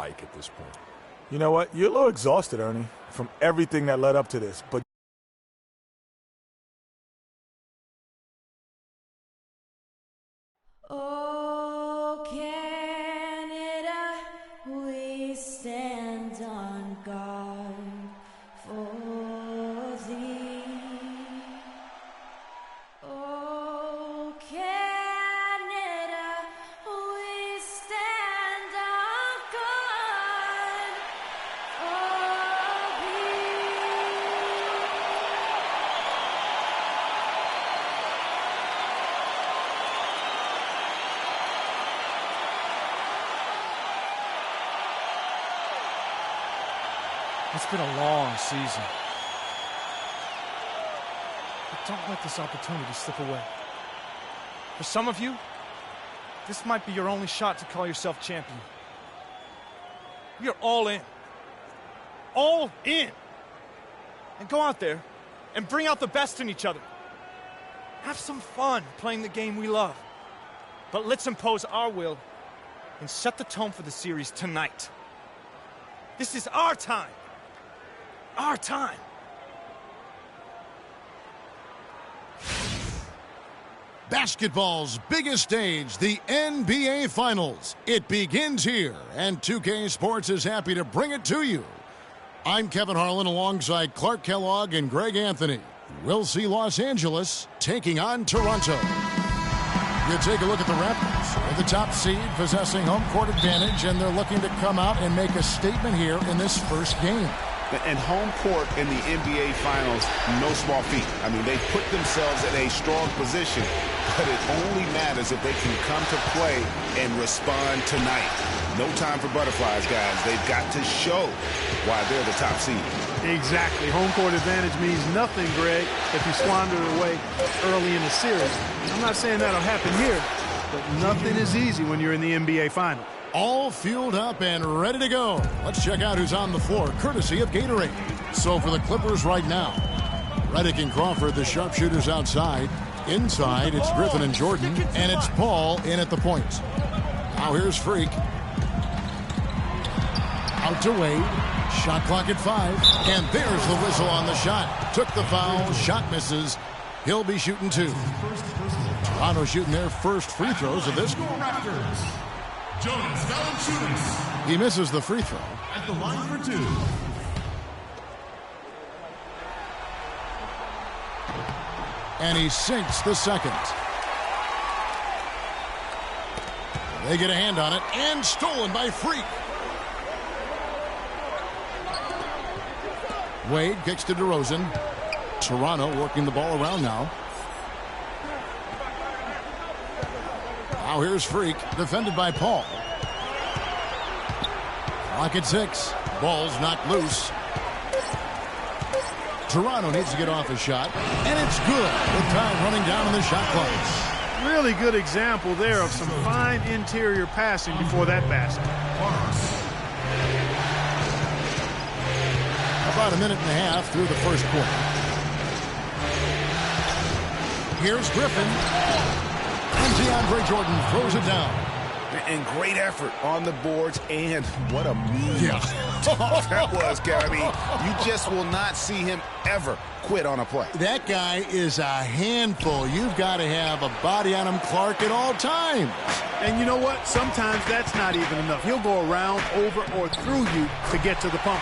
like at this point? You know what? You're a little exhausted, Ernie, from everything that led up to this. But oh, Canada, we stand on guard for thee. Oh, Canada, we stand on guard for thee. It's been a long season. But don't let this opportunity slip away. For some of you, this might be your only shot to call yourself champion. We are all in. All in. And go out there and bring out the best in each other. Have some fun playing the game we love. But let's impose our will and set the tone for the series tonight. This is our time. Our time. Basketball's biggest stage, the NBA Finals. It begins here, and 2K Sports is happy to bring it to you. I'm Kevin Harlan alongside Clark Kellogg and Greg Anthony. We'll see Los Angeles taking on Toronto. You take a look at the Raptors. They're the top seed, possessing home court advantage, and they're looking to come out and make a statement here in this first game. And home court in the NBA Finals, no small feat. I mean, they put themselves in a strong position, but it only matters if they can come to play and respond tonight. No time for butterflies, guys. They've got to show why they're the top seed. Exactly. Home court advantage means nothing, Greg, if you squander it away early in the series. I'm not saying that'll happen here, but nothing is easy when you're in the NBA Finals. All fueled up and ready to go. Let's check out who's on the floor, courtesy of Gatorade. So for the Clippers right now, Redick and Crawford, the sharpshooters outside. Inside, it's Griffin and Jordan, and it's Paul in at the point. Now here's Freak. Out to Wade. Shot clock at 5. And there's the whistle on the shot. Took the foul. Shot misses. He'll be shooting 2. Toronto shooting their first free throws of this game. Jonas Valanciunas. He misses the free throw. At the line for 2. And he sinks the second. They get a hand on it, and stolen by Freak. Wade kicks to DeRozan. Toronto working the ball around now. Now here's Freak, defended by Paul. Clock at 6. Ball's knocked loose. Toronto needs to get off a shot, and it's good with time running down in the shot clock. Really good example there of some fine interior passing before that basket. About a minute and a half through the first quarter. Here's Griffin. And DeAndre Jordan throws it down. And great effort on the boards, and what a mean that was, Gabby. You just will not see him ever quit on a play. That guy is a handful. You've got to have a body on him, Clark, at all times. And you know what? Sometimes that's not even enough. He'll go around, over, or through you to get to the pump.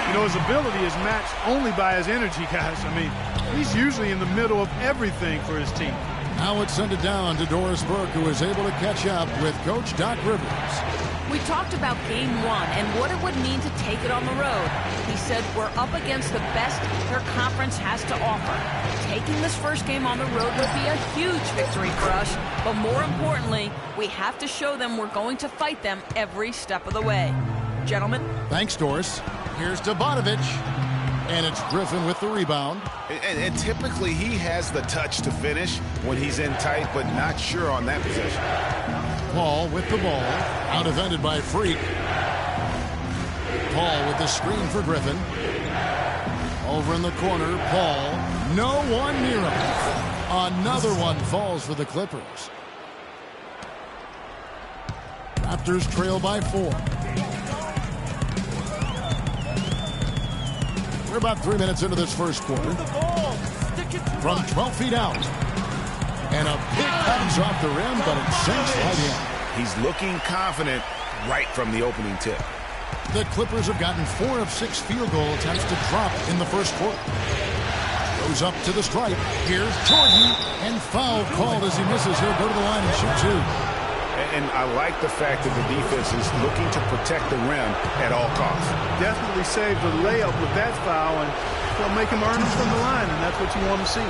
You know, his ability is matched only by his energy, guys. I mean, he's usually in the middle of everything for his team. Now it's sent it down to Doris Burke, who is able to catch up with Coach Doc Rivers. We talked about Game 1 and what it would mean to take it on the road. He said we're up against the best their conference has to offer. Taking this first game on the road would be a huge victory for us, but more importantly, we have to show them we're going to fight them every step of the way. Gentlemen. Thanks, Doris. Here's to Bogdanovic. And it's Griffin with the rebound. And typically he has the touch to finish when he's in tight, but not sure on that possession. Paul with the ball. Out defended by Freak. Paul with the screen for Griffin. Over in the corner, Paul. No one near him. Another one falls for the Clippers. Raptors trail by 4. We're about 3 minutes into this first quarter. From 12 feet out. And a pick comes off the rim, but it sinks right in. He's looking confident right from the opening tip. The Clippers have gotten 4 of 6 field goal attempts to drop in the first quarter. Goes up to the stripe. Here's Jordan. And foul called as he misses. He'll go to the line and shoot 2. And I like the fact that the defense is looking to protect the rim at all costs. Definitely saved the layup with that foul, and they'll make him earn them from the line, and that's what you want to see.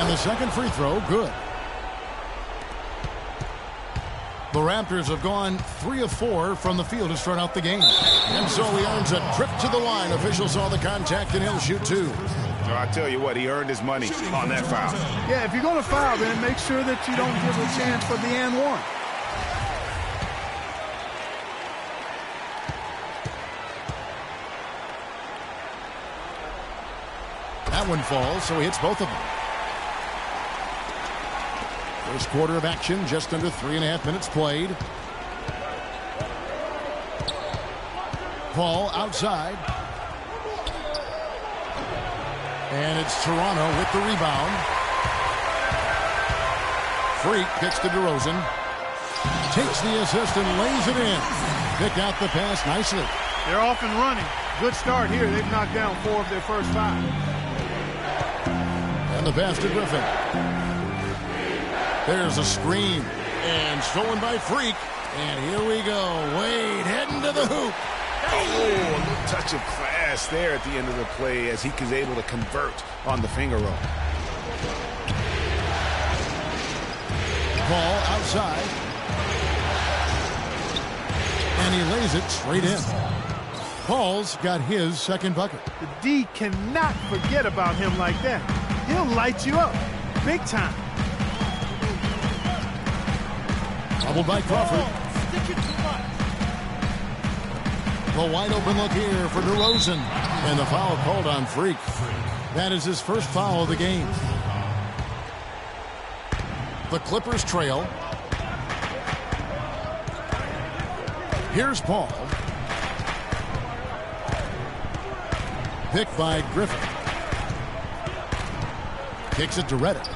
And the second free throw, good. The Raptors have gone 3 of 4 from the field to start out the game. And so he earns a trip to the line. Officials saw the contact, and he'll shoot 2. So I tell you what, he earned his money on that foul. Yeah, if you're going to foul, then make sure that you don't give a chance for the and one. That one falls, so he hits both of them. First quarter of action, just under 3.5 minutes played. Paul outside. And it's Toronto with the rebound. Freak kicks to DeRozan. Takes the assist and lays it in. Pick out the pass nicely. They're off and running. Good start here. They've knocked down 4 of their first 5. And the pass to Griffin. There's a screen. And stolen by Freak. And here we go. Wade heading to the hoop. Oh, a little touch of class there at the end of the play as he was able to convert on the finger roll. Ball outside. And he lays it straight in. Paul's got his second bucket. The D cannot forget about him like that. He'll light you up. Big time. Doubled by Crawford. The wide open look here for DeRozan. And the foul called on Freak. That is his first foul of the game. The Clippers trail. Here's Paul. Picked by Griffin. Kicks it to Redick.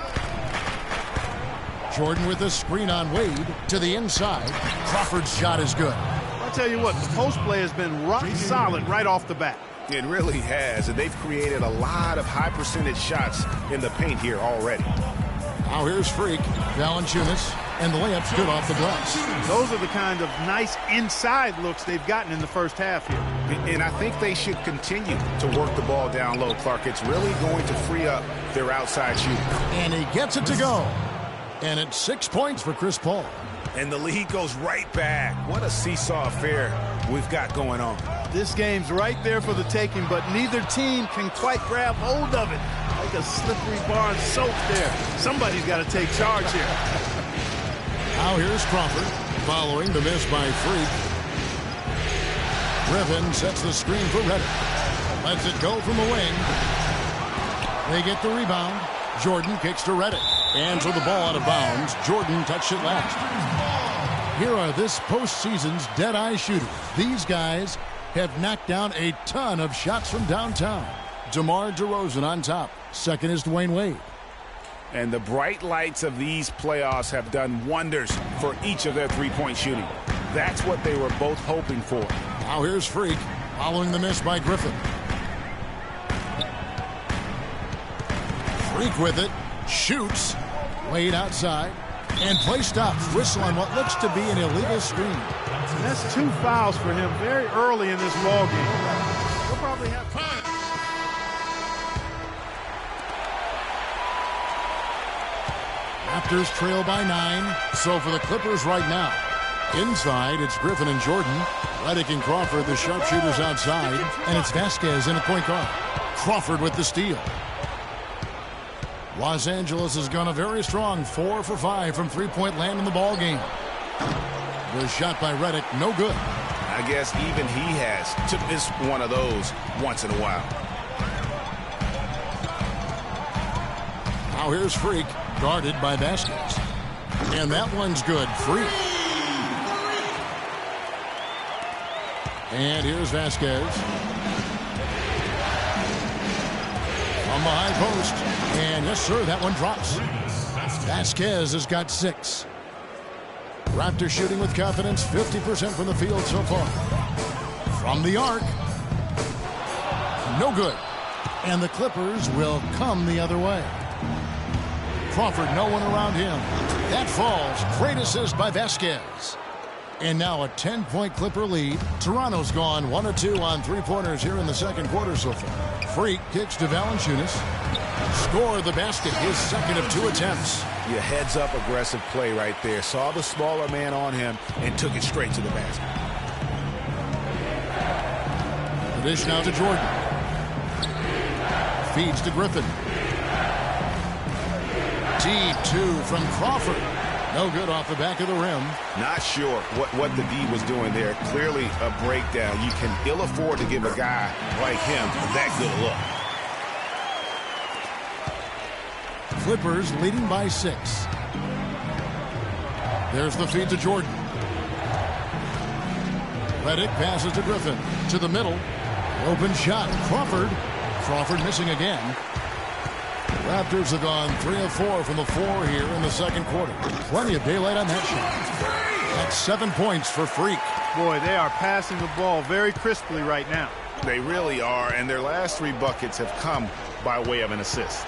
Jordan with a screen on Wade to the inside. Crawford's shot is good. I'll tell you what, the post play has been rock solid right off the bat. It really has, and they've created a lot of high percentage shots in the paint here already. Now here's Freak, Valanciunas, and the layup's good off the glass. Those are the kind of nice inside looks they've gotten in the first half here. And I think they should continue to work the ball down low, Clark. It's really going to free up their outside shooting. And he gets it to go. And it's 6 points for Chris Paul. And the lead goes right back. What a seesaw affair we've got going on. This game's right there for the taking, but neither team can quite grab hold of it. Like a slippery bar of soap there. Somebody's got to take charge here. Now here's Crawford, following the miss by Freak. Griffin sets the screen for Redick. Lets it go from the wing. They get the rebound. Jordan kicks to Redick. And so the ball out of bounds. Jordan touched it last. Here are this postseason's dead-eye shooters. These guys have knocked down a ton of shots from downtown. DeMar DeRozan on top. Second is Dwayne Wade. And the bright lights of these playoffs have done wonders for each of their three-point shooting. That's what they were both hoping for. Now here's Freak, following the miss by Griffin. Freak with it, shoots, Wade outside, and play stops. Whistle on what looks to be an illegal screen. And that's 2 fouls for him very early in this ball game. He'll probably have time. Raptors trail by 9. So for the Clippers right now, inside it's Griffin and Jordan. Redick and Crawford, the sharpshooters outside. And it's Vasquez in at point guard. Crawford with the steal. Los Angeles has gone a very strong 4 for 5 from three-point land in the ball game. The shot by Redick, no good. I guess even he has to miss one of those once in a while. Now here's Freak, guarded by Vasquez. And that one's good. Freak. And here's Vasquez. From the high post. And yes, sir, that one drops. Vasquez has got 6. Raptors shooting with confidence, 50% from the field so far. From the arc. No good. And the Clippers will come the other way. Crawford, no one around him. That falls. Great assist by Vasquez. And now a 10-point Clipper lead. Toronto's gone 1 of 2 on three-pointers here in the second quarter so far. Freak kicks to Valanciunas. Scored the basket, his second of 2 attempts. Your heads-up aggressive play right there. Saw the smaller man on him and took it straight to the basket. The dish now to Jordan. Feeds to Griffin. Deep 2 from Crawford. No good off the back of the rim. Not sure what the D was doing there. Clearly a breakdown. You can ill afford to give a guy like him that good look. Clippers leading by 6. There's the feed to Jordan. Redick passes to Griffin. To the middle. Open shot. Crawford missing again. Raptors have gone 3 of 4 from the floor here in the second quarter. Plenty of daylight on that shot. That's 7 points for Freak. Boy, they are passing the ball very crisply right now. They really are, and their last 3 buckets have come by way of an assist.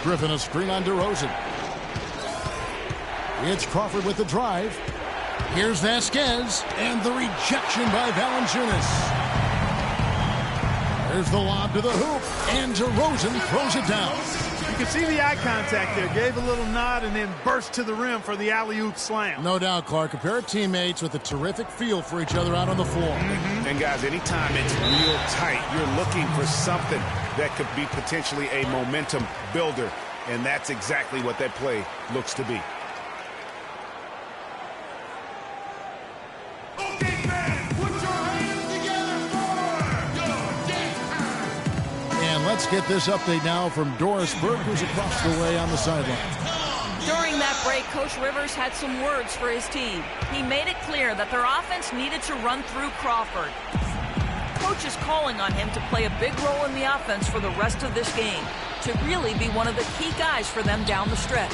Griffin a screen on DeRozan. It's Crawford with the drive. Here's Vasquez, and the rejection by Valanciunas. There's the lob to the hoop, and DeRozan throws it down. You can see the eye contact there. Gave a little nod and then burst to the rim for the alley-oop slam. No doubt, Clark. A pair of teammates with a terrific feel for each other out on the floor. And guys, anytime it's real tight, you're looking for something that could be potentially a momentum builder, and that's exactly what that play looks to be. Let's get this update now from Doris Burke, who's across the way on the sideline. During that break, Coach Rivers had some words for his team. He made it clear that their offense needed to run through Crawford. Coach is calling on him to play a big role in the offense for the rest of this game, to really be one of the key guys for them down the stretch.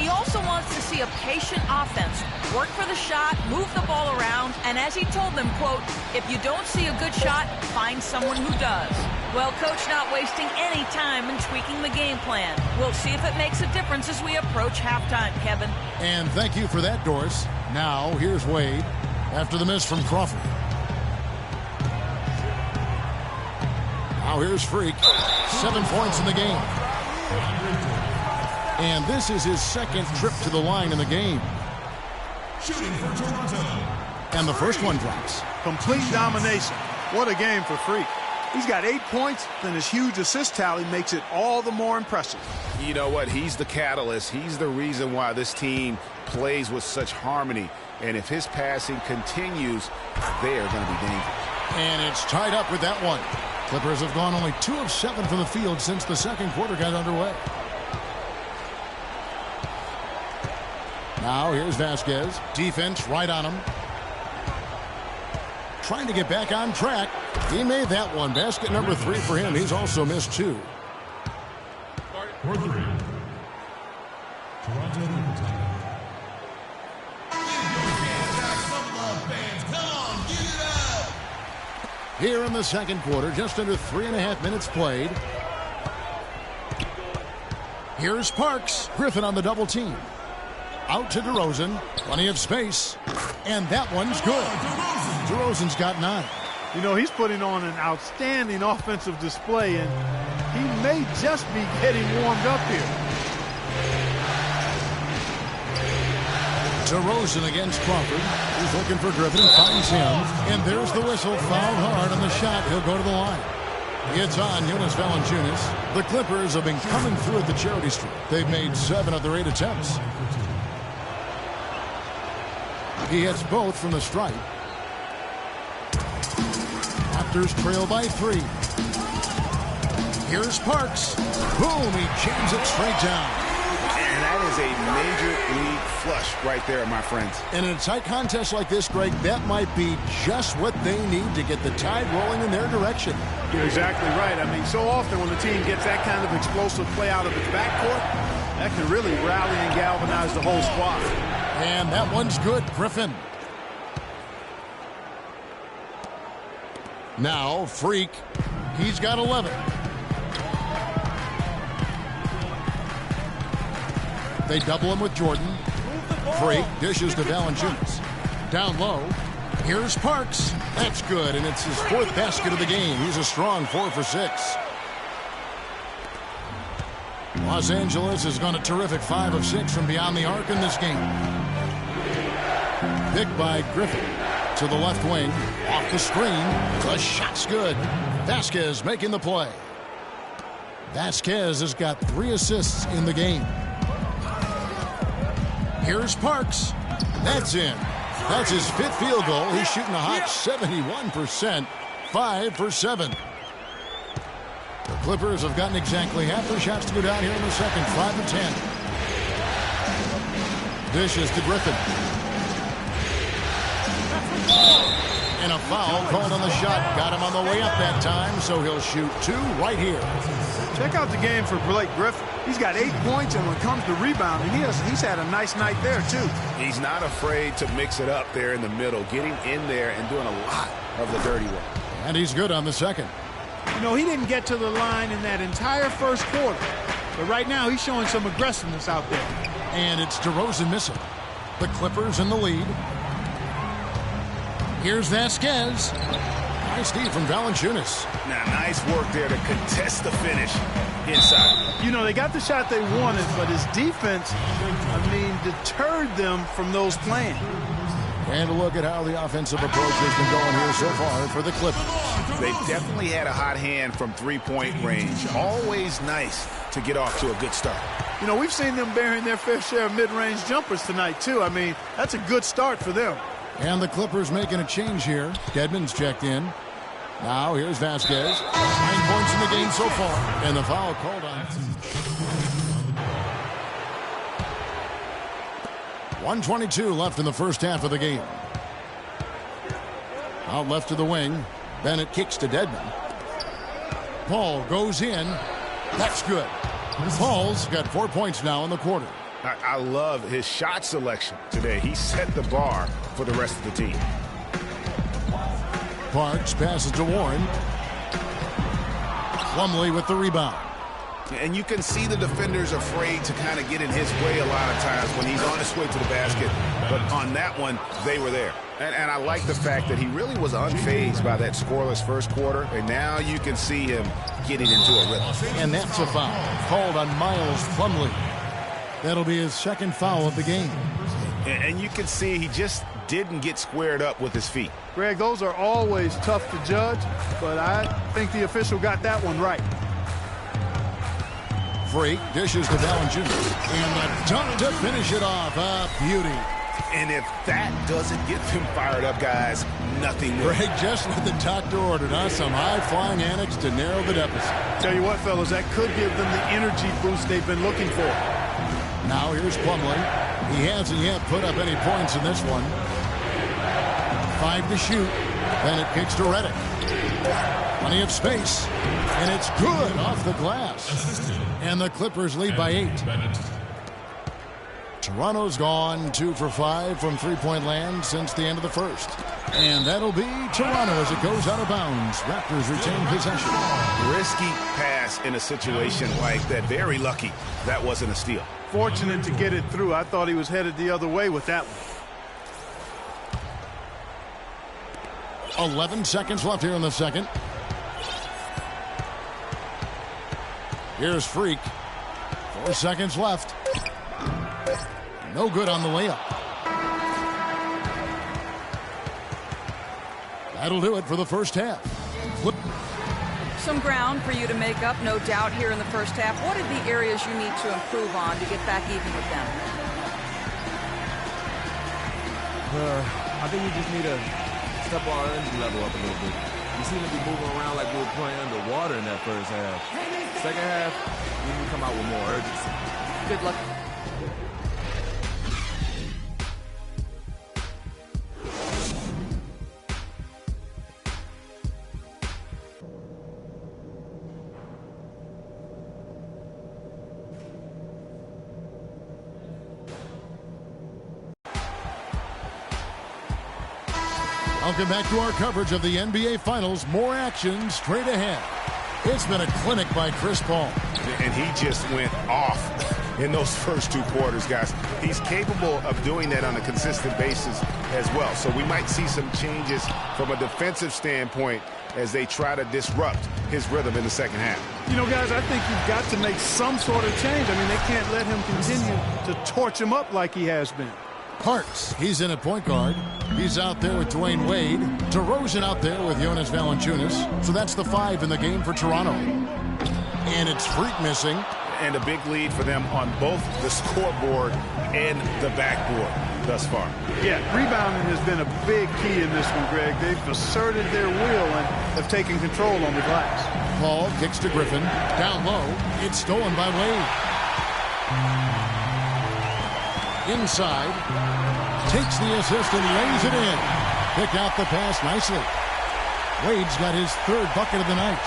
He also wants to see a patient offense, work for the shot, move the ball around, and as he told them, quote, if you don't see a good shot, find someone who does. Well, Coach not wasting any time in tweaking the game plan. We'll see if it makes a difference as we approach halftime, Kevin. And thank you for that, Doris. Now, here's Wade after the miss from Crawford. Now here's Freak. 7 points in the game. And this is his second trip to the line in the game. Shooting for Toronto. And the first one drops. Complete domination. What a game for Freak. He's got 8 points, then his huge assist tally makes it all the more impressive. You know what? He's the catalyst. He's the reason why this team plays with such harmony. And if his passing continues, they are going to be dangerous. And it's tied up with that one. Clippers have gone only 2 of 7 from the field since the second quarter got underway. Now here's Vasquez. Defense right on him. Trying to get back on track. He made that one. Basket number 3 for him. He's also missed 2. For 3. Toronto overtime. Here in the second quarter, just under 3.5 minutes played. Here's Parks. Griffin on the double team. Out to DeRozan. Plenty of space. And that one's good. DeRozan's got 9. You know, he's putting on an outstanding offensive display, and he may just be getting warmed up here. DeRozan against Crawford. He's looking for Griffin and finds him. And there's the whistle. Fouled hard on the shot. He'll go to the line. It's on Jonas Valanciunas. The Clippers have been coming through at the charity stripe. They've made 7 of their 8 attempts. He hits both from the stripe. Raptors trail by 3. Here's Parks. Boom, he jams it straight down. And that is a major league flush right there, my friends. And in a tight contest like this, Greg, that might be just what they need to get the tide rolling in their direction. You're exactly right. I mean, so often when the team gets that kind of explosive play out of its backcourt, that can really rally and galvanize the whole squad. And that one's good, Griffin. Now, Freak. He's got 11. They double him with Jordan. Freak dishes to Valanciunas. Down low. Here's Parks. That's good, and it's his 4th basket of the game. He's a strong 4 for 6. Los Angeles has gone a terrific 5 of 6 from beyond the arc in this game. Picked by Griffin to the left wing. Off the screen. The shot's good. Vasquez making the play. Vasquez has got 3 assists in the game. Here's Parks. That's in. That's his 5th field goal. He's shooting a hot 71%. 5 for 7. The Clippers have gotten exactly half their shots to go down here in the second. 5 of 10. Dishes to Griffin. And a foul called on the shot. Got him on the way up that time, so he'll shoot 2 right here. Check out the game for Blake Griffin. He's got 8 points, and when it comes to rebounding, he's had a nice night there, too. He's not afraid to mix it up there in the middle, getting in there and doing a lot of the dirty work. And he's good on the second. You know, he didn't get to the line in that entire first quarter, but right now he's showing some aggressiveness out there. And it's DeRozan missing. The Clippers in the lead. Here's Vasquez. Nice D from Valanciunas. Now, nice work there to contest the finish inside. You know, they got the shot they wanted, but his defense, deterred them from those plans. And a look at how the offensive approach has been going here so far for the Clippers. They've definitely had a hot hand from 3-point range. Always nice to get off to a good start. You know, we've seen them bearing their fair share of mid-range jumpers tonight, too. I mean, that's a good start for them. And the Clippers making a change here. Dedmon's checked in. Now here's Vasquez. 9 points in the game so far. And the foul called on. 1:22 left in the first half of the game. Out left to the wing. Bennett kicks to Dedmon. Paul goes in. That's good. Paul's got 4 points now in the quarter. I love his shot selection today. He set the bar for the rest of the team. Parks passes to Warren. Plumlee with the rebound. And you can see the defenders afraid to kind of get in his way a lot of times when he's on his way to the basket. But on that one, they were there. And I like the fact that he really was unfazed by that scoreless first quarter. And now you can see him getting into a rhythm. And that's a foul called on Miles Plumlee. That'll be his 2nd foul of the game. And you can see he just didn't get squared up with his feet. Greg, those are always tough to judge, but I think the official got that one right. Freak dishes to Valanciunas. And the dunk to finish it off. A beauty. And if that doesn't get them fired up, guys, nothing will. Greg, just what the doctor ordered, huh? Some high-flying annex to narrow the deficit. Tell you what, fellas, that could give them the energy boost they've been looking for. Now here's Plumlee. He hasn't yet put up any points in this one. 5 to shoot. Then it kicks to Redick. Plenty of space. And it's good off the glass. And the Clippers lead by 8. Toronto's gone 2 for 5 from 3-point land since the end of the first. And that'll be Toronto as it goes out of bounds. Raptors retain possession. Risky pass in a situation like that. Very lucky that wasn't a steal. Fortunate to get it through. I thought he was headed the other way with that one. 11 seconds left here in the second. Here's Freak. 4 seconds left. No good on the layup. That'll do it for the first half. Some ground for you to make up, no doubt, here in the first half. What are the areas you need to improve on to get back even with them? I think we just need to step our energy level up a little bit. We seem to be moving around like we were playing underwater in that first half. Second half, we need to come out with more urgency. Good luck. Welcome back to our coverage of the NBA Finals. More action straight ahead. It's been a clinic by Chris Paul. And he just went off in those first 2 quarters, guys. He's capable of doing that on a consistent basis as well. So we might see some changes from a defensive standpoint as they try to disrupt his rhythm in the second half. You know, guys, I think you've got to make some sort of change. I mean, they can't let him continue to torch him up like he has been. Parks, he's in at point guard. He's out there with Dwayne Wade. DeRozan out there with Jonas Valanciunas. So that's the 5 in the game for Toronto. And it's Freak missing. And a big lead for them on both the scoreboard and the backboard thus far. Yeah, rebounding has been a big key in this one, Greg. They've asserted their will and have taken control on the glass. Paul kicks to Griffin. Down low. It's stolen by Wade. Inside. Takes the assist and lays it in. Picked out the pass nicely. Wade's got his 3rd bucket of the night.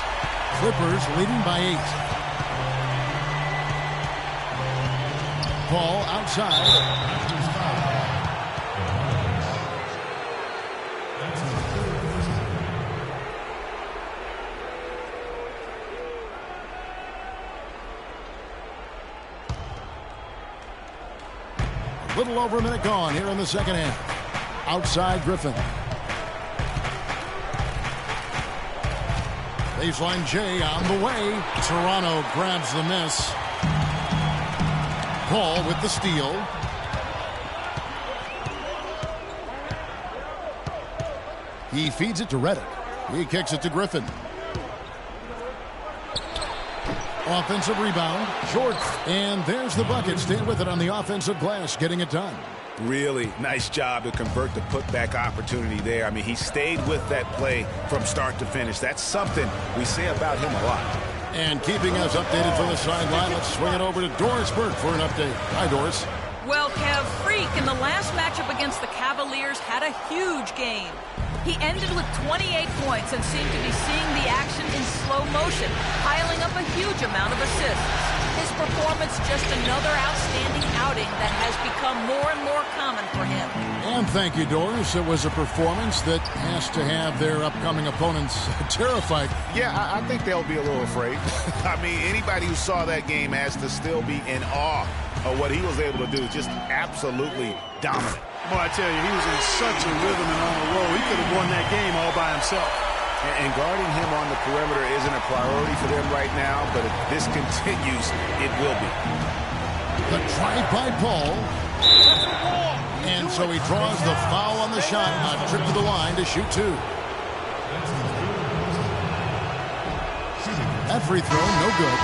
Clippers leading by 8. Paul outside. A little over a minute gone here in the second half. Outside Griffin. Baseline J on the way. Toronto grabs the miss. Paul with the steal. He feeds it to Redick. He kicks it to Griffin. Offensive rebound. Jordan. And there's the bucket. Stay with it on the offensive glass, getting it done. Really nice job to convert the putback opportunity there. I mean, he stayed with that play from start to finish. That's something we say about him a lot. And keeping us updated from the sideline, let's swing it over to Doris Burke for an update. Hi, Doris. Well, Kev, Freak in the last matchup against the Cavaliers had a huge game. He ended with 28 points and seemed to be seeing the action in slow motion, piling up a huge amount of assists. His performance just another outstanding outing that has become more and more common for him. And thank you, Doris. It was a performance that has to have their upcoming opponents terrified. Yeah, I think they'll be a little afraid. I mean, anybody who saw that game has to still be in awe of what he was able to do. Just absolutely dominant. Boy, I tell you, he was in such a rhythm and on a roll. He could have won that game all by himself. And guarding him on the perimeter isn't a priority for them right now, but if this continues, it will be. The drive by Paul. And so he draws the foul on the shot, a trip to the line to shoot 2. That free throw, no good.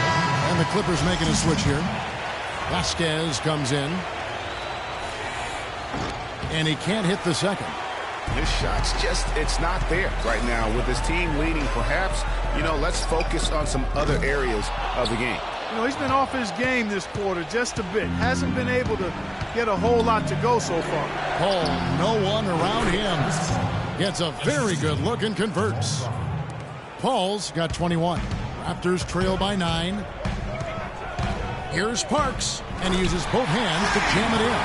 And the Clippers making a switch here. Vasquez comes in. And he can't hit the second. His shot's just, it's not there right now. With his team leading, perhaps, let's focus on some other areas of the game. He's been off his game this quarter just a bit. Hasn't been able to get a whole lot to go so far. Paul, no one around him. Gets a very good look and converts. Paul's got 21. Raptors trail by 9. Here's Parks, and he uses both hands to jam it in.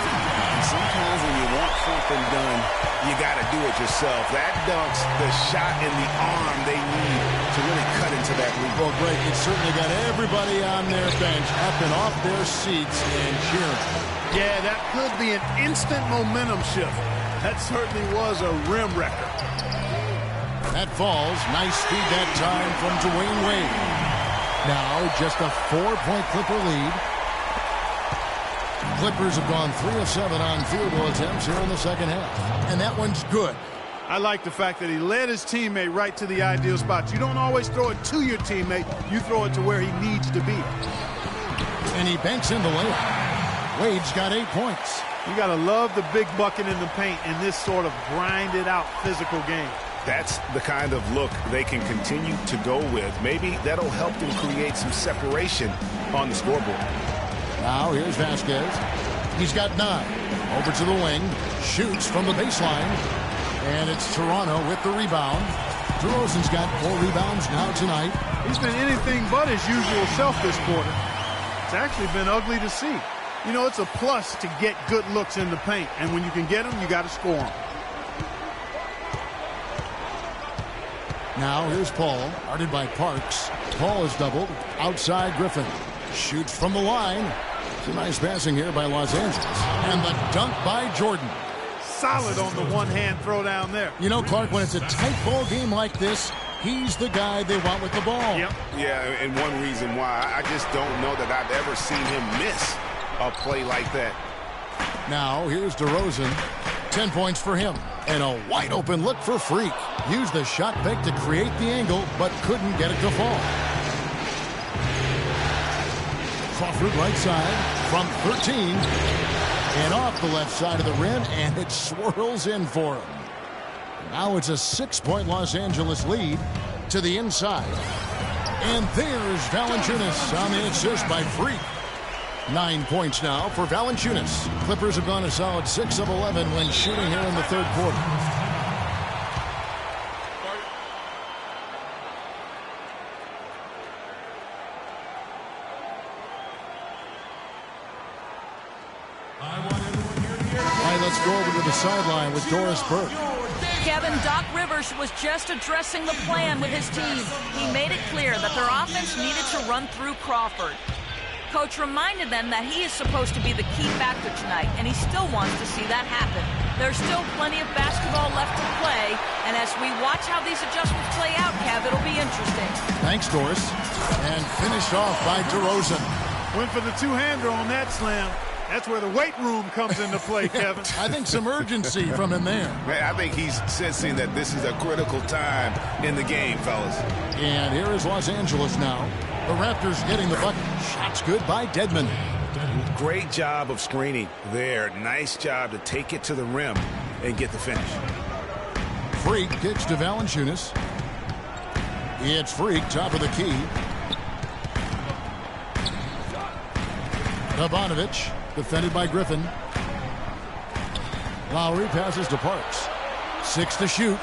Sometimes when you want something done, you got to do it yourself. That dunks the shot in the arm they need to really cut into that lead. Well, Greg, it certainly got everybody on their bench up and off their seats and cheering. Yeah, that could be an instant momentum shift. That certainly was a rim wrecker. That falls. Nice speed that time from Dwayne Wade. Now just a 4-point Clipper lead. Clippers have gone 3 of 7 on field goal attempts here in the second half. And that one's good. I like the fact that he led his teammate right to the ideal spot. You don't always throw it to your teammate. You throw it to where he needs to be. And he banks in the layup. Wade's got 8 points. You got to love the big bucket in the paint in this sort of grinded out physical game. That's the kind of look they can continue to go with. Maybe that'll help them create some separation on the scoreboard. Now here's Vasquez. He's got 9. Over to the wing. Shoots from the baseline. And it's Toronto with the rebound. DeRozan's got 4 rebounds now tonight. He's been anything but his usual self this quarter. It's actually been ugly to see. It's a plus to get good looks in the paint. And when you can get them, you got to score them. Now here's Paul, guarded by Parks. Paul is doubled. Outside Griffin. Shoots from the line. Some nice passing here by Los Angeles. And the dunk by Jordan. Solid on the one-hand throw down there. You know, Clark, when it's a tight ball game like this, he's the guy they want with the ball. Yep. Yeah, and one reason why, I just don't know that I've ever seen him miss a play like that. Now here's DeRozan. 10 points for him. And a wide open look for Freak. Used the shot fake to create the angle, but couldn't get it to fall. Crawford right side from 13. And off the left side of the rim, and it swirls in for him. Now it's a 6-point Los Angeles lead to the inside. And there's Valanciunas on the assist by Freak. 9 points now for Valanciunas. Clippers have gone a solid 6 of 11 when shooting here in the third quarter. All right, let's go over to the sideline with Doris Burke. Kevin, Doc Rivers was just addressing the plan with his team. He made it clear that their offense needed to run through Crawford. Coach reminded them that he is supposed to be the key factor tonight, and he still wants to see that happen. There's still plenty of basketball left to play, and as we watch how these adjustments play out, Kev, it'll be interesting. Thanks, Doris. And finished off by DeRozan. Went for the two-hander on that slam. That's where the weight room comes into play, Kevin. I think some urgency from him there. Man, I think he's sensing that this is a critical time in the game, fellas. And here is Los Angeles now. The Raptors getting the bucket. Shots good by Dedmon. Great job of screening there. Nice job to take it to the rim and get the finish. Freak kicks to Valanciunas. It's Freak, top of the key. Ivanovic, defended by Griffin. Lowry passes to Parks. 6 to shoot.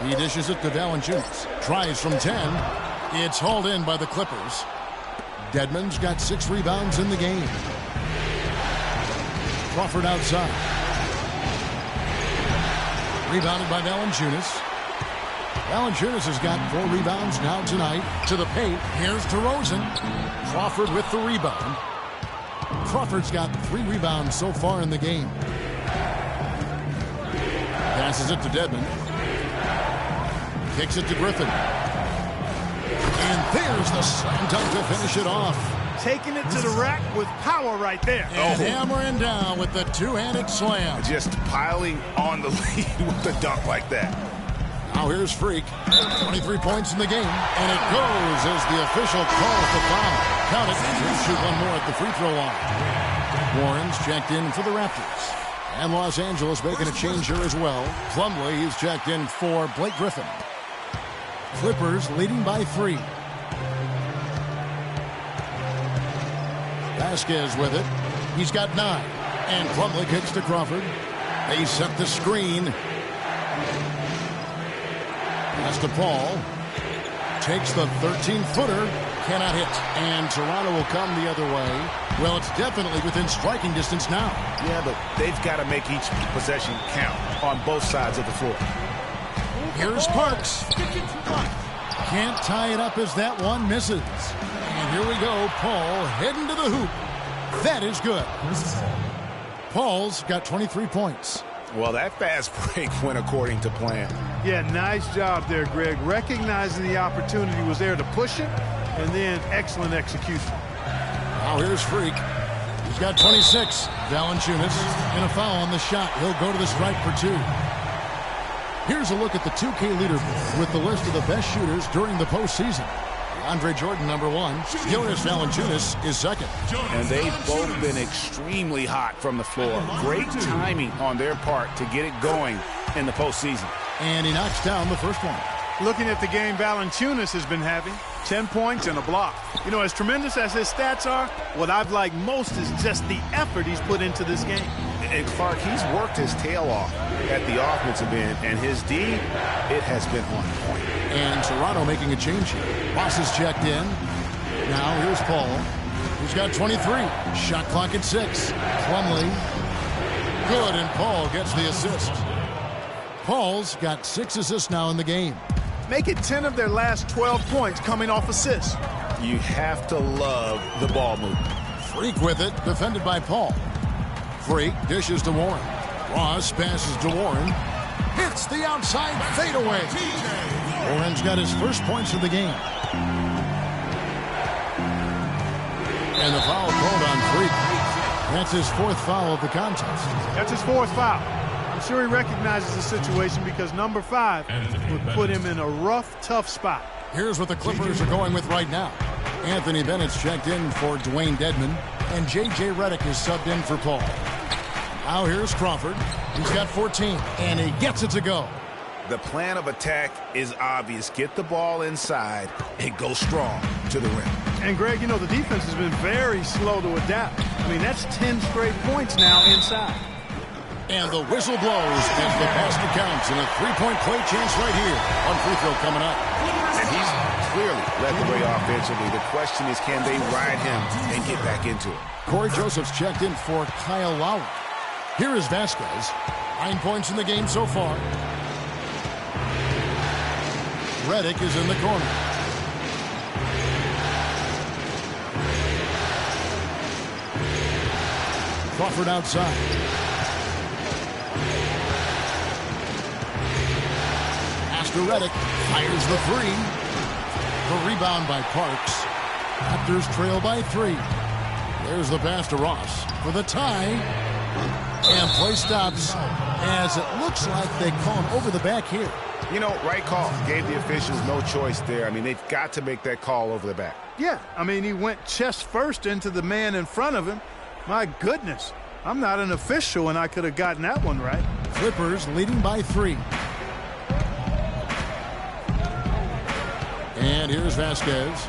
He dishes it to Valanciunas. Tries from 10. It's hauled in by the Clippers. Dedmon's got 6 rebounds in the game. Crawford outside. Rebounded by Valanciunas. Valanciunas has got 4 rebounds now tonight. To the paint. Here's DeRozan. Crawford with the rebound. Crawford's got 3 rebounds so far in the game. Passes it to Dedmon. Kicks it to Griffin. And there's the slam dunk to finish it off. Taking it to the rack with power right there. And hammering down with the two-handed slam. Just piling on the lead with the dunk like that. Now here's Freak. 23 points in the game. And it goes as the official calls the foul. Count it. He'll shoot one more at the free throw line. Warren's checked in for the Raptors. And Los Angeles making a change here as well. Plumlee is checked in for Blake Griffin. Clippers leading by 3. Vasquez with it. He's got 9. And Plumlee kicks to Crawford. They set the screen. Pass to Paul. Takes the 13-footer. Cannot hit. And Toronto will come the other way. Well, it's definitely within striking distance now. Yeah, but they've got to make each possession count on both sides of the floor. Here's Parks. Can't tie it up as that one misses. And here we go. Paul heading to the hoop. That is good. Paul's got 23 points. Well, that fast break went according to plan. Yeah, nice job there, Greg. Recognizing the opportunity was there to push it, and then excellent execution. Now here's Freak. He's got 26. Valanciunas and a foul on the shot. He'll go to the stripe for 2. Here's a look at the 2K leaderboard with the list of the best shooters during the postseason. Andre Jordan, number 1. Jonas Valanciunas is second. And they've both been extremely hot from the floor. Great timing on their part to get it going in the postseason. And he knocks down the first one. Looking at the game Valanciunas has been having, 10 points and a block. You know, as tremendous as his stats are, what I've liked most is just the effort he's put into this game. And Clark, he's worked his tail off at the offensive end, and his D, it has been on point. And Toronto making a change here. Ross is checked in. Now here's Paul. He's got 23. Shot clock at 6. Plumlee. Good, and Paul gets the assist. Paul's got 6 assists now in the game. Make it 10 of their last 12 points coming off assists. You have to love the ball movement. Freak with it, defended by Paul. Freak dishes to Warren. Ross passes to Warren. Hits the outside fadeaway. Warren's got his first points of the game. And the foul called on Freak. That's his 4th foul of the contest. That's his 4th foul. I'm sure he recognizes the situation because number 5 would put him in a rough, tough spot. Here's what the Clippers are going with right now. Anthony Bennett's checked in for Dwayne Dedmon, and J.J. Redick is subbed in for Paul. Now here's Crawford. He's got 14, and he gets it to go. The plan of attack is obvious. Get the ball inside and go strong to the rim. And, Greg, you know, the defense has been very slow to adapt. I mean, that's 10 straight points now inside. And the whistle blows as the basket counts, and a 3-point play chance right here on free throw coming up. And he's clearly led the way offensively. The question is, can they ride him and get back into it? Corey Joseph's checked in for Kyle Lowry. Here is Vasquez. 9 points in the game so far. Redick is in the corner. Crawford outside. Pass to Redick. Fires the 3. The rebound by Parks. Raptors trail by 3. There's the pass to Ross for the tie. And play stops as it looks like they call him over the back here. You know, right call. Gave the officials no choice there. I mean, they've got to make that call over the back. Yeah, I mean, he went chest first into the man in front of him. My goodness, I'm not an official, and I could have gotten that one right. Clippers leading by 3. And here's Vasquez.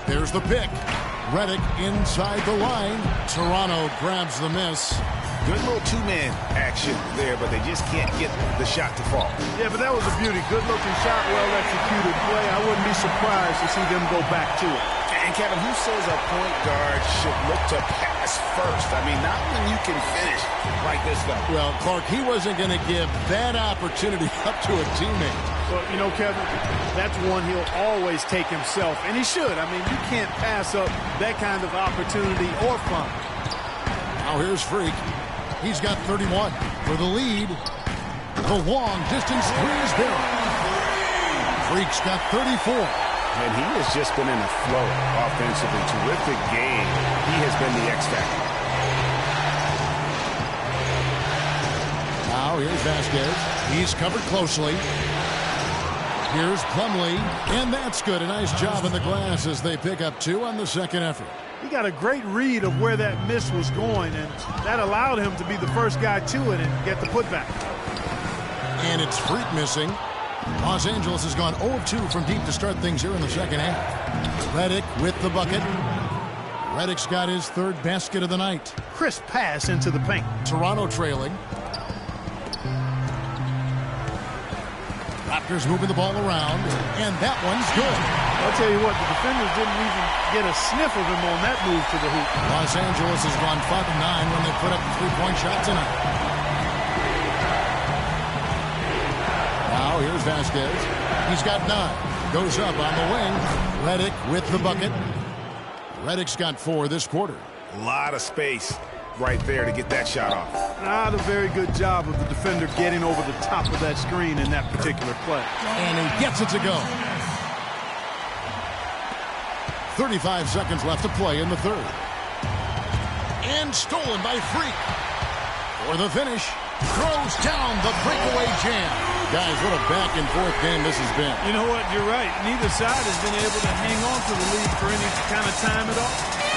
There's the pick. Redick inside the line. Toronto grabs the miss. Good little 2-man action there, but they just can't get the shot to fall. Yeah, but that was a beauty. Good-looking shot, well-executed play. I wouldn't be surprised to see them go back to it. And, Kevin, who says a point guard should look to pass first? I mean, not when you can finish like this, though. Well, Clark, he wasn't going to give that opportunity up to a teammate. Well, you know, Kevin, that's one he'll always take himself, and he should. I mean, you can't pass up that kind of opportunity or fun. Now here's Freak. He's got 31 for the lead. The long distance 3 is there. Freak's got 34. And he has just been in a flow offensively. Terrific game. He has been the X factor. Now here's Vasquez. He's covered closely. Here's Plumlee, and that's good. A nice job in the glass as they pick up 2 on the second effort. He got a great read of where that miss was going, and that allowed him to be the first guy to it and get the putback. And it's Freak missing. Los Angeles has gone 0-2 from deep to start things here in the second half. Redick with the bucket. Redick's got his 3rd basket of the night. Crisp pass into the paint. Toronto trailing. Raptors moving the ball around, and that one's good. I'll tell you what, the defenders didn't even get a sniff of him on that move to the hoop. Los Angeles has gone 5-9 when they put up the 3-point shot tonight. Now here's Vasquez. He's got 9. Goes up on the wing. Redick with the bucket. Redick's got 4 this quarter. A lot of space right there to get that shot off. Not a very good job of the defender getting over the top of that screen in that particular play. And he gets it to go. 35 seconds left to play in the 3rd. And stolen by Freak. For the finish. Throws down the breakaway jam. Guys, what a back-and-forth game this has been. You know what? You're right. Neither side has been able to hang on to the lead for any kind of time at all.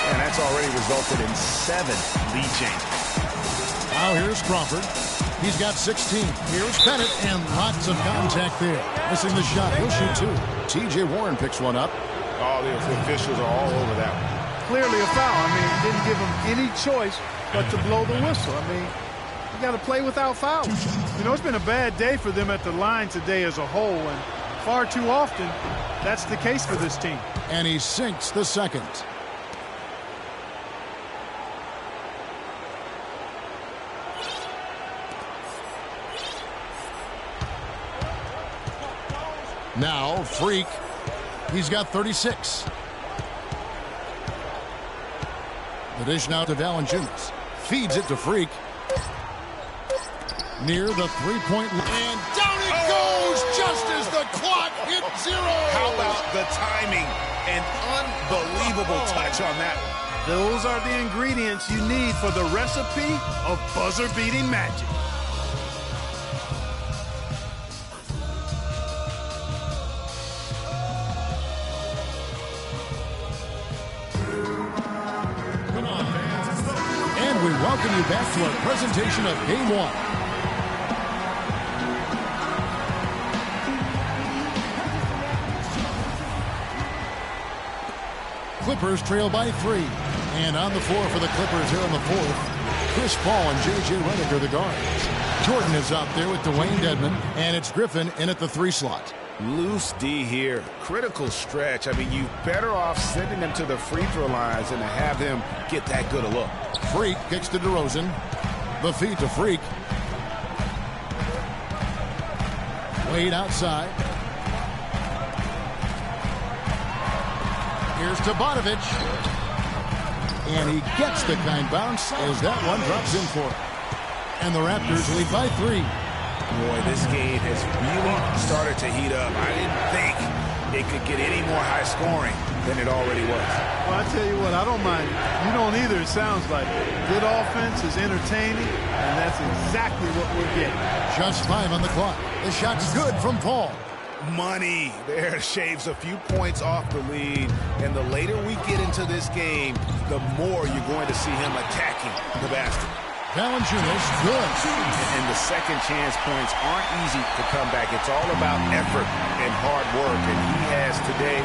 And that's already resulted in 7 lead changes. Now here's Crawford. He's got 16. Here's Bennett, and lots of contact there. Missing the shot. He'll shoot 2. T.J. Warren picks one up. Oh, the officials are all over that one. Clearly a foul. I mean, didn't give him any choice but to blow the whistle. I mean, you got to play without fouls. You know, it's been a bad day for them at the line today as a whole, and far too often that's the case for this team. And he sinks the second. Now, Freak. He's got 36. The dish now to Valanciunas. Feeds it to Freak. Near the three-point line. And down it goes just as the clock hit 0. How about the timing? An unbelievable touch on that one. Those are the ingredients you need for the recipe of buzzer-beating magic. And we welcome you back to our presentation of Game 1. Clippers trail by 3. And on the floor for the Clippers here in the fourth, Chris Paul and J.J. Redick are the guards. Jordan is out there with Dwayne Dedmon, and it's Griffin in at the 3 slot. Loose D here. Critical stretch. I mean, you're better off sending him to the free throw lines than to have him get that good a look. Freak kicks to DeRozan. The feed to Freak. Wade outside. Here's to Bogdanovic. And he gets the kind bounce as that one drops in for him. And the Raptors lead by 3. Boy, this game has really started to heat up. I didn't think it could get any more high scoring than it already was. Well, I tell you what, I don't mind. You don't either, it sounds like. Good offense is entertaining, and that's exactly what we're getting. Just 5 on the clock. The shot's good from Paul. Money. There shaves a few points off the lead. And the later we get into this game, the more you're going to see him attacking the basket. Valanciunas, good. And the second chance points aren't easy to come back. It's all about effort and hard work. And he has today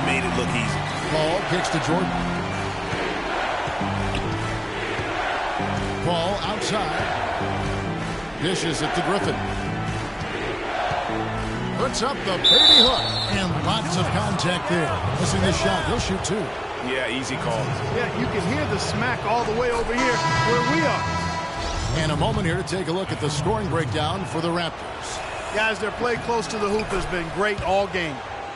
made it look easy. Paul kicks to Jordan. Paul outside. Dishes it to Griffin. Puts up the baby hook. And lots of contact there. Missing the shot. He'll shoot 2. Yeah, easy call. Yeah, you can hear the smack all the way over here where we are. And a moment here to take a look at the scoring breakdown for the Raptors. Guys, their play close to the hoop has been great all game.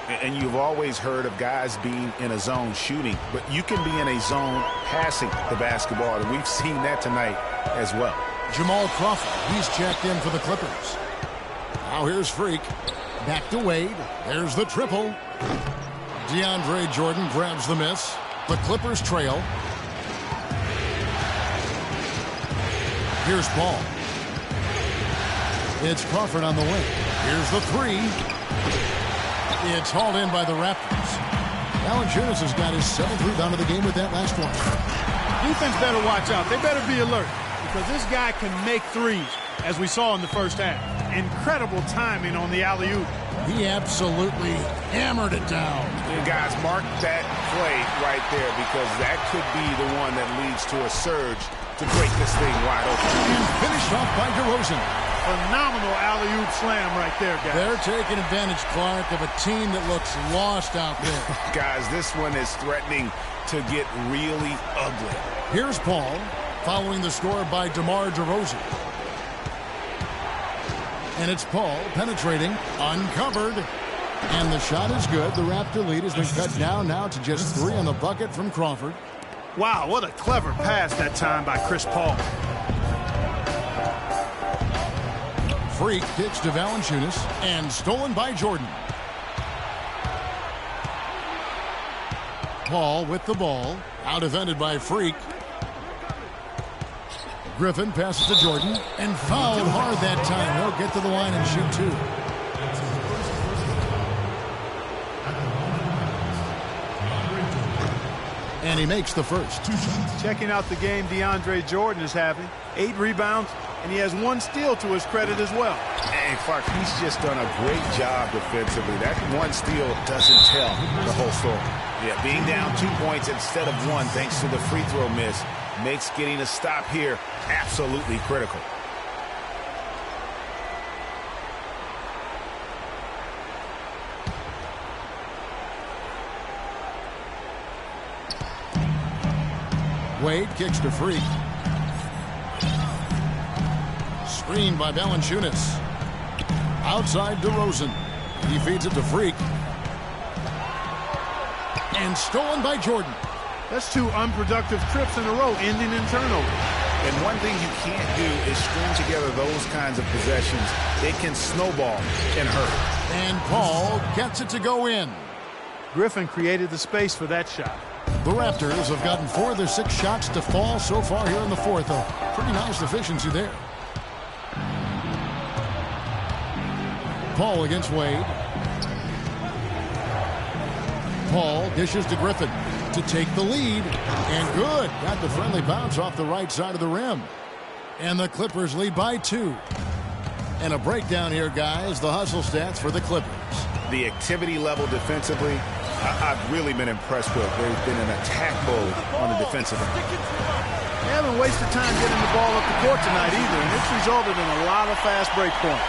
And you've always heard of guys being in a zone shooting, but you can be in a zone passing the basketball, and we've seen that tonight as well. Jamal Crawford, he's checked in for the Clippers. Now here's Freak. Back to Wade. There's the triple. DeAndre Jordan grabs the miss. The Clippers trail. Here's Paul. It's Crawford on the wing. Here's the 3. It's hauled in by the Raptors. Valanciunas has got his 7th rebound of the game with that last one. Defense better watch out. They better be alert because this guy can make threes, as we saw in the first half. Incredible timing on the alley-oop. He absolutely hammered it down. And guys, mark that play right there because that could be the one that leads to a surge to break this thing wide open. And finished off by DeRozan. Phenomenal alley-oop slam right there, guys. They're taking advantage, Clark, of a team that looks lost out there. Guys, this one is threatening to get really ugly. Here's Paul, following the score by DeMar DeRozan. And it's Paul penetrating, uncovered. And the shot is good. The Raptor lead has been cut down now to just 3 on the bucket from Crawford. Wow, what a clever pass that time by Chris Paul. Freak kicks to Valanciunas and stolen by Jordan. Paul with the ball, out defended by Freak. Griffin passes to Jordan and fouled hard that time. He'll get to the line and shoot 2. And he makes the first. Checking out the game DeAndre Jordan is having. 8 rebounds, and he has 1 steal to his credit as well. And Clark, he's just done a great job defensively. That 1 steal doesn't tell the whole story. Yeah, being down 2 points instead of 1 thanks to the free throw miss makes getting a stop here absolutely critical. Wade kicks to Freak. Screened by Valanciunas. Outside DeRozan. He feeds it to Freak. And stolen by Jordan. That's 2 unproductive trips in a row, ending in turnover. And one thing you can't do is string together those kinds of possessions. It can snowball and hurt. And Paul gets it to go in. Griffin created the space for that shot. The Raptors have gotten 4 of their 6 shots to fall so far here in the fourth. A pretty nice efficiency there. Paul against Wade. Paul dishes to Griffin to take the lead. And good. Got the friendly bounce off the right side of the rim. And the Clippers lead by 2. And a breakdown here, guys. The hustle stats for the Clippers. The activity level defensively, I've really been impressed with. They've been in attack mode on the defensive end. They haven't wasted time getting the ball up the court tonight either, and it's resulted in a lot of fast break points.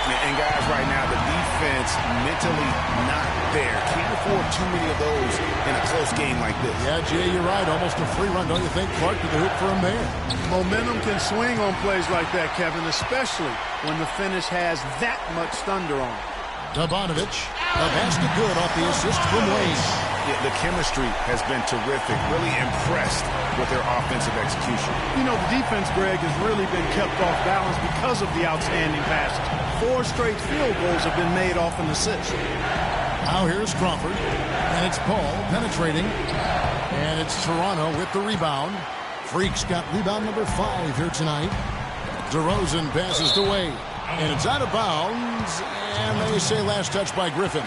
And guys, right now, the defense mentally not there. Can't afford too many of those in a close game like this. Yeah, Jay, you're right. Almost a free run, don't you think? Clark to the hoop for him there. Momentum can swing on plays like that, Kevin, especially when the finish has that much thunder on it. Bogdanovic, a basket good off the assist from Wade. Yeah, the chemistry has been terrific. Really impressed with their offensive execution. You know, the defense, Greg, has really been kept off balance because of the outstanding passes. 4 straight field goals have been made off an assist. Now here's Crawford, and it's Paul penetrating. And it's Toronto with the rebound. Freak's got rebound number 5 here tonight. DeRozan passes to Wade, and it's out of bounds. And they say last touch by Griffin.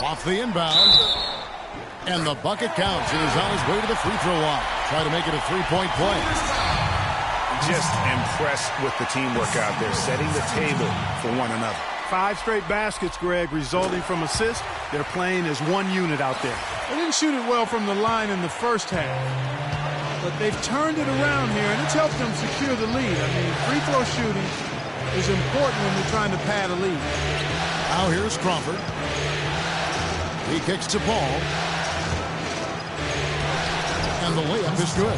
Off the inbound. And the bucket counts. He is on his way to the free throw line. Try to make it a 3-point play. Just impressed with the teamwork out there, setting the table for one another. 5 straight baskets, Greg, resulting from assists. They're playing as one unit out there. They didn't shoot it well from the line in the first half, but they've turned it around here, and it's helped them secure the lead. I mean, free throw shooting is important when you're trying to pad a lead. Now here's Crawford. He kicks to Paul. And the layup is good.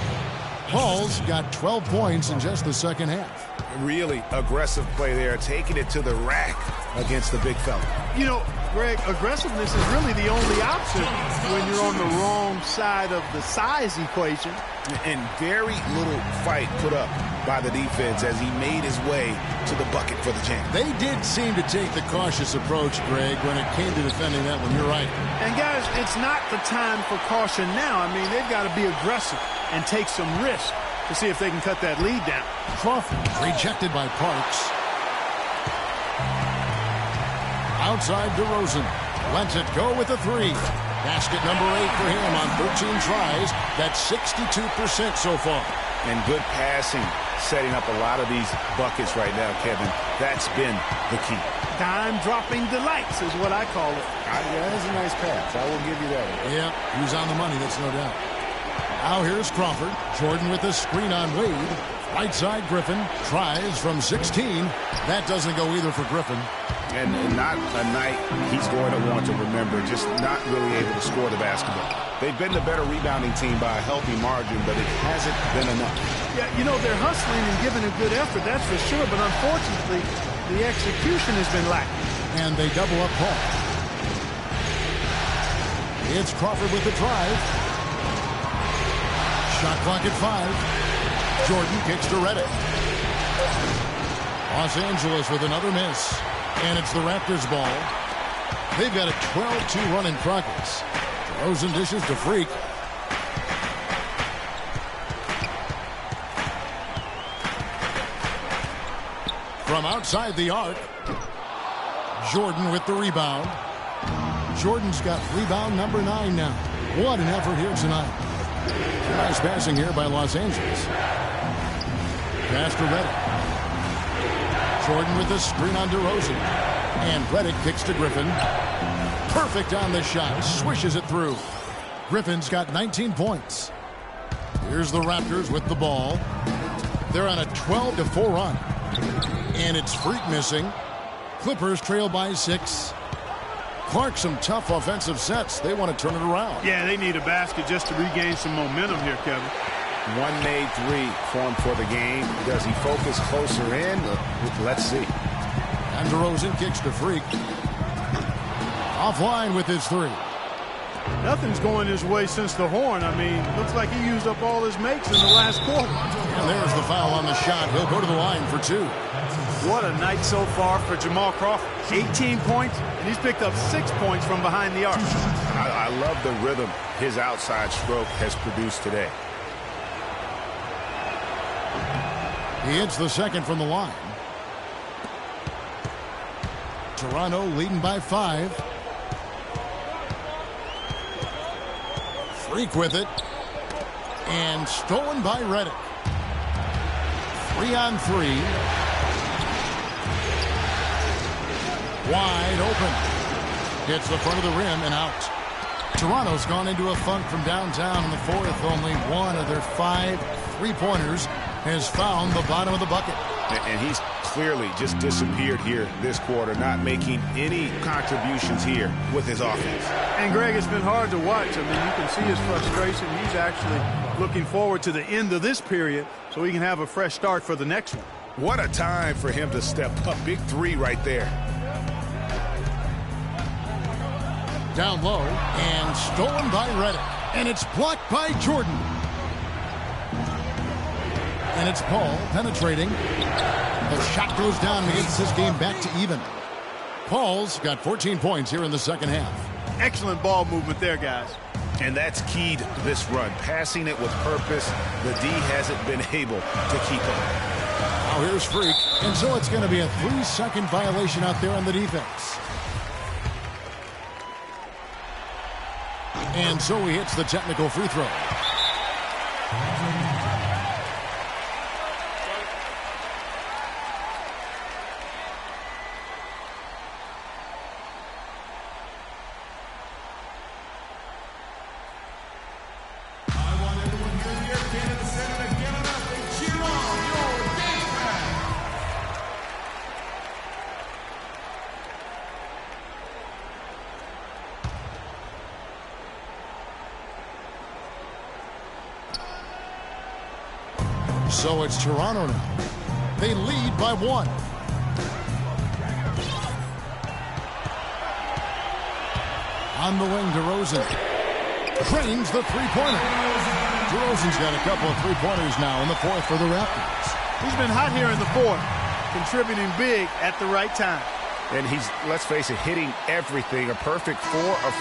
Paul's got 12 points in just the second half. Really aggressive play there, taking it to the rack against the big fella. You know, Greg, aggressiveness is really the only option when you're on the wrong side of the size equation. And very little fight put up by the defense as he made his way to the bucket for the jam. They did seem to take the cautious approach, Greg, when it came to defending that one. You're right. And, guys, it's not the time for caution now. I mean, they've got to be aggressive and take some risk to see if they can cut that lead down. Crawford rejected by Parks. Outside DeRozan. Lets it go with a 3. Basket number 8 for him on 13 tries. That's 62% so far. And good passing, setting up a lot of these buckets right now, Kevin. That's been the key. Dime-dropping delights is what I call it. Yeah, that's a nice pass. I will give you that one. Yeah, he was on the money, that's no doubt. Now here's Crawford. Jordan with the screen on Wade. Right side Griffin. Tries from 16. That doesn't go either for Griffin. And not a night he's going to want to remember. Just not really able to score the basketball. They've been the better rebounding team by a healthy margin, but it hasn't been enough. Yeah, you know, they're hustling and giving a good effort, that's for sure. But unfortunately, the execution has been lacking. And they double up Paul. It's Crawford with the drive. Shot clock at 5. Jordan kicks to Redick. Los Angeles with another miss. And it's the Raptors' ball. They've got a 12-2 run in progress. DeRozan dishes to Freak. From outside the arc, Jordan with the rebound. Jordan's got rebound number 9 now. What an effort here tonight. Nice passing here by Los Angeles. Pass to Redick. Jordan with the screen on DeRozan. And Redick kicks to Griffin. Perfect on the shot. Swishes it through. Griffin's got 19 points. Here's the Raptors with the ball. They're on a 12-4 run. And it's Freak missing. Clippers trail by 6. Clark, some tough offensive sets. They want to turn it around. Yeah, they need a basket just to regain some momentum here, Kevin. One made three for him for the game. Does he focus closer in? Let's see. And DeRozan kicks to Freak. Offline with his three. Nothing's going his way since the horn. I mean, looks like he used up all his makes in the last quarter. And there's the foul on the shot. He'll go to the line for two. What a night so far for Jamal Crawford. 18 points, and he's picked up 6 points from behind the arc. I love the rhythm his outside stroke has produced today. He hits the second from the line. Toronto leading by 5. Freak with it. And stolen by Redick. 3-on-3. Wide open. Hits the front of the rim and out. Toronto's gone into a funk from downtown in the fourth. Only one of their 5 3-pointers has found the bottom of the bucket. And he's clearly just disappeared here this quarter, not making any contributions here with his offense. And, Greg, it's been hard to watch. I mean, you can see his frustration. He's actually looking forward to the end of this period so he can have a fresh start for the next one. What a time for him to step up. Big three right there. Down low and stolen by Redick. And it's blocked by Jordan. And it's Paul penetrating. The shot goes down and gets this game back to even. Paul's got 14 points here in the second half. Excellent ball movement there, guys. And that's key to this run. Passing it with purpose. The D hasn't been able to keep up. Now here's Freak. And so it's going to be a 3-second violation out there on the defense. And so he hits the technical free throw. So it's Toronto now. They lead by 1. On the wing, DeRozan. Drains the three-pointer. DeRozan's got a couple of three-pointers now in the fourth for the Raptors. He's been hot here in the fourth, contributing big at the right time. And he's, let's face it, hitting everything. A perfect 4 of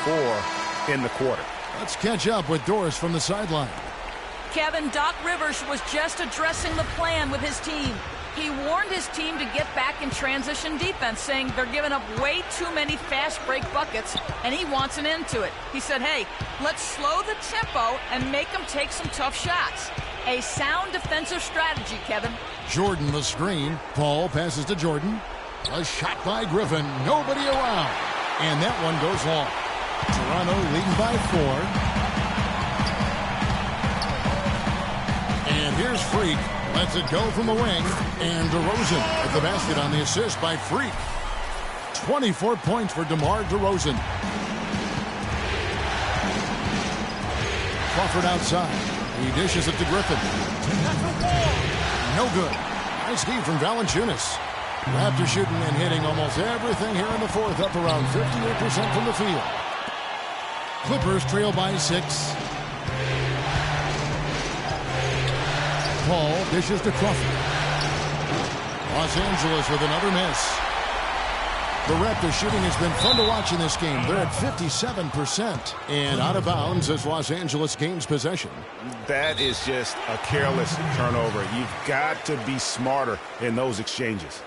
4 in the quarter. Let's catch up with Doris from the sideline. Kevin, Doc Rivers was just addressing the plan with his team. He warned his team to get back in transition defense, saying they're giving up way too many fast break buckets, and he wants an end to it. He said, hey, let's slow the tempo and make them take some tough shots. A sound defensive strategy, Kevin. Jordan the screen. Paul passes to Jordan. A shot by Griffin. Nobody around. And that one goes long. Toronto leading by 4. And here's Freak. Lets it go from the wing. And DeRozan at the basket on the assist by Freak. 24 points for DeMar DeRozan. Crawford outside. He dishes it to Griffin. No good. Nice D from Valanciunas. Raptors shooting and hitting almost everything here in the fourth, up around 58% from the field. Clippers trail by 6. Paul dishes to Crawford. Los Angeles with another miss. The Raptors shooting has been fun to watch in this game. They're at 57%. And out of bounds as Los Angeles gains possession. That is just a careless turnover. You've got to be smarter in those exchanges.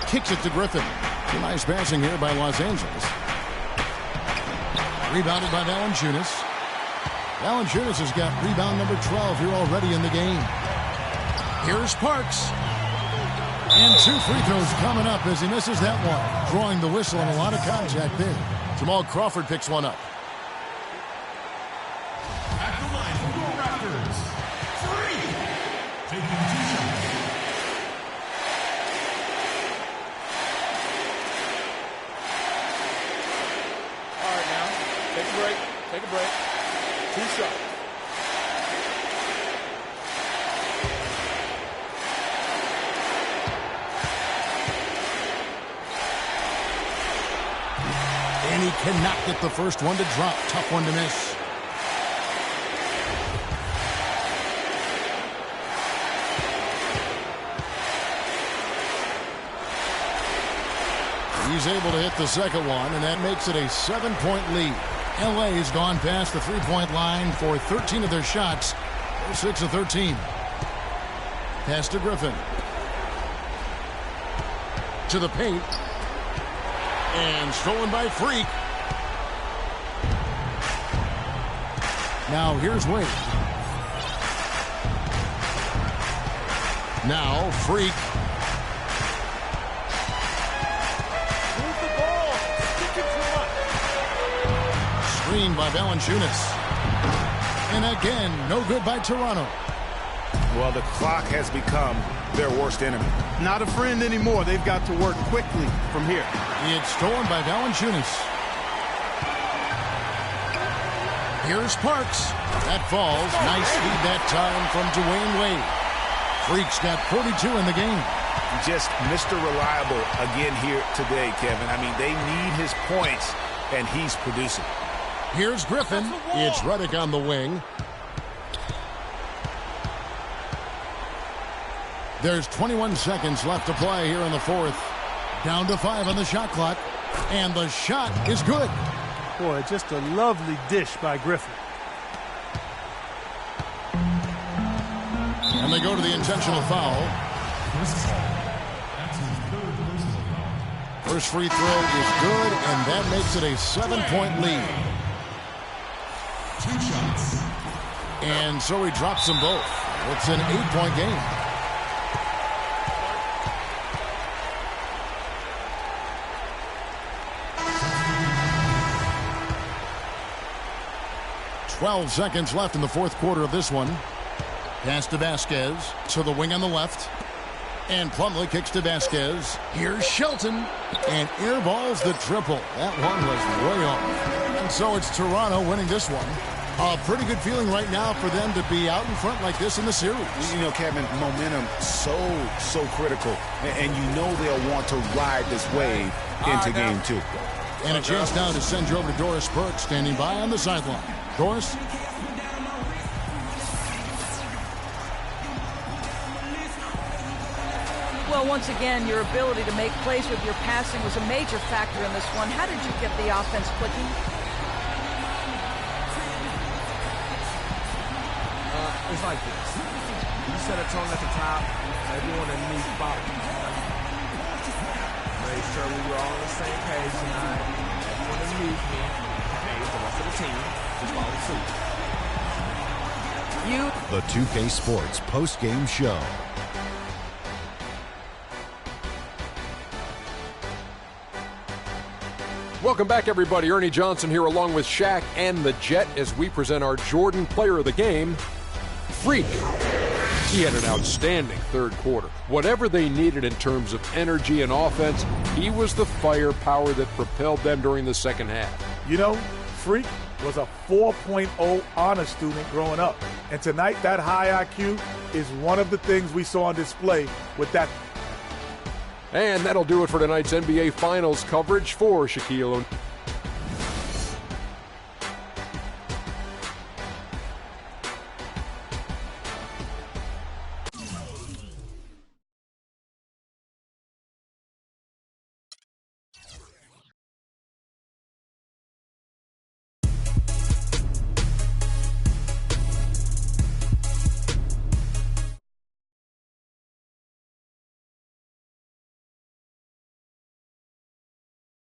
Kicks it to Griffin. Nice passing here by Los Angeles. Rebounded by Valanciunas. Valanciunas has got rebound number 12 here already in the game. Here's Parks. And 2 free throws coming up as he misses that one. Drawing the whistle and a lot of contact there. Jamal Crawford picks one up. At the line for your Take a break. Take a break. Too sharp. And he cannot get the first one to drop. Tough one to miss. He's able to hit the second one, and that makes it a 7-point lead. LA has gone past the three-point line for 13 of their shots. 6 of 13. Pass to Griffin. To the paint. And stolen by Freak. Now here's Wade. Now Freak. Move the ball. Kicking too much. Screen by Valanciunas. And again, no good by Toronto. Well, the clock has become their worst enemy. Not a friend anymore. They've got to work quickly from here. It's stolen by Valanciunas. Here's Parks. That falls. Nice feed that time from Dwayne Wade. Freak's got 42 in the game. Just Mr. Reliable again here today, Kevin. I mean, they need his points, and he's producing. Here's Griffin. It's Redick on the wing. There's 21 seconds left to play here in the fourth. Down to 5 on the shot clock. And the shot is good. Boy, just a lovely dish by Griffin. And they go to the intentional foul. First free throw is good, and that makes it a 7-point lead. 2 shots. And so he drops them both. It's an 8-point game. Twelve seconds left in the fourth quarter of this one. Pass to Vasquez to the wing on the left. And Plumlee kicks to Vasquez. Here's Shelton. And airballs the triple. That one was way off. And so it's Toronto winning this one. A pretty good feeling right now for them to be out in front like this in the series. You know, Kevin, momentum so critical. And you know they'll want to ride this wave into game 2. And a chance now to send you over to Doris Burke standing by on the sideline. Doris? Well, once again, your ability to make plays with your passing was a major factor in this one. How did you get the offense clicking? It's like this. You set a tone at the top, everyone underneath followed. Made sure we were all on the same page tonight. Everyone underneath me, okay, the rest of the team, just follow suit. The 2K Sports post-game show. Welcome back, everybody. Ernie Johnson here along with Shaq and the Jet as we present our Jordan Player of the Game, Freak. He had an outstanding third quarter. Whatever they needed in terms of energy and offense, he was the firepower that propelled them during the second half. You know, Freak was a 4.0 honor student growing up. And tonight, that high IQ is one of the things we saw on display with that. And that'll do it for tonight's NBA Finals coverage for Shaquille O'Neal.